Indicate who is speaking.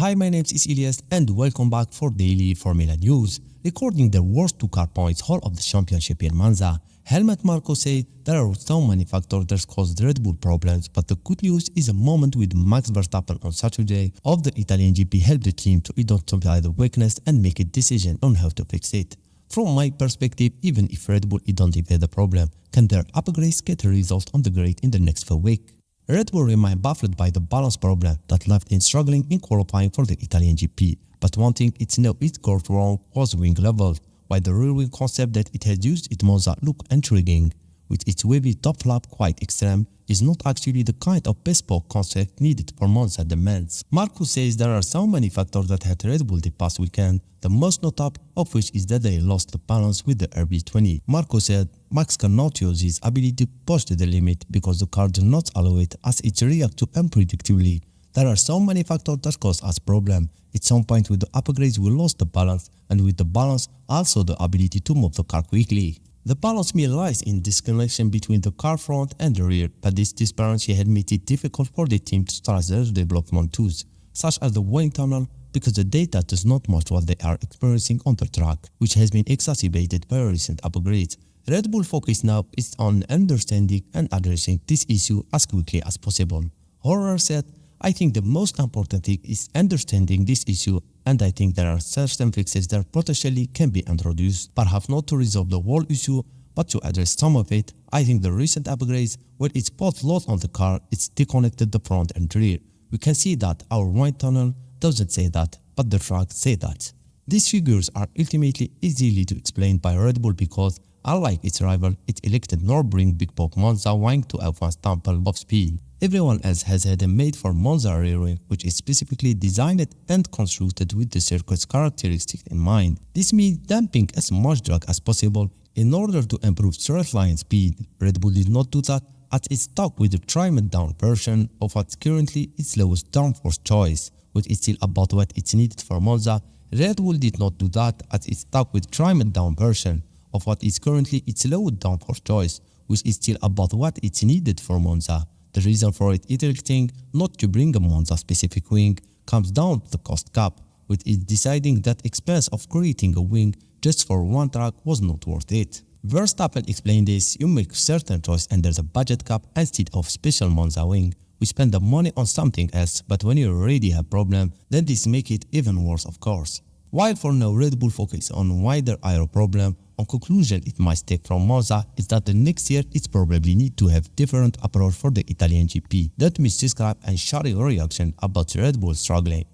Speaker 1: Hi, my name is Elias and welcome back for daily Formula News. Recording the worst two car points whole of the championship in Monza, Helmut Marko said there are so many factors that caused Red Bull problems, but the good news is a moment with Max Verstappen on Saturday of the Italian GP helped the team to identify the weakness and make a decision on how to fix it. From my perspective, even if Red Bull identify the problem, can their upgrades get a result on the grid in the next few weeks? Red Bull remain baffled by the balance problem that left it struggling in qualifying for the Italian GP, but one thing it know it got wrong was wing level, while the rear wing concept that it has used at Monza look intriguing, with its wavy top flap quite extreme, is not actually the kind of bespoke concept needed for Monza demands. Marko says there are so many factors that had Red Bull the past weekend, the most notable of which is that they lost the balance with the RB20. Marko said Max cannot use his ability to push to the limit because the car does not allow it as it reacts to unpredictably. There are so many factors that cause us problem. At some point with the upgrades we lost the balance, and with the balance also the ability to move the car quickly. The balance may lies in disconnection between the car front and the rear, but this disparity had made it difficult for the team to start their development tools, such as the wind tunnel, because the data does not match what they are experiencing on the track, which has been exacerbated by recent upgrades. Red Bull focus now is on understanding and addressing this issue as quickly as possible. Horner said, I think the most important thing is understanding this issue, and I think there are certain fixes that potentially can be introduced, perhaps not to resolve the whole issue, but to address some of it. I think the recent upgrades, where it's both load on the car, it's disconnected the front and rear. We can see that our wind tunnel doesn't say that, but the track say that. These figures are ultimately easily to explain by Red Bull because, unlike its rival, it elected nor bring Big Pop Monza wing to advance sample of speed. Everyone else has had a made for Monza rear wing, which is specifically designed and constructed with the circuit's characteristics in mind. This means damping as much drag as possible in order to improve straight line speed. Red Bull did not do that as it stuck with the trimmed down version of what's currently its lowest downforce choice, which is still about what it's needed for Monza. Red Bull did not do that as it stuck with trimmed down version of what is currently its lowest downforce choice, which is still about what it's needed for Monza. The reason for it electing not to bring a Monza specific wing comes down to the cost cap, with it deciding that expense of creating a wing just for one track was not worth it. Verstappen explained this: you make certain choice and there's a budget cap instead of special Monza wing. We spend the money on something else, but when you already have problem, then this make it even worse of course. While for now Red Bull focus on wider aero problem, on conclusion it might take from Monza is that the next year it probably need to have different approach for the Italian GP. That means describe and share your reaction about Red Bull struggling.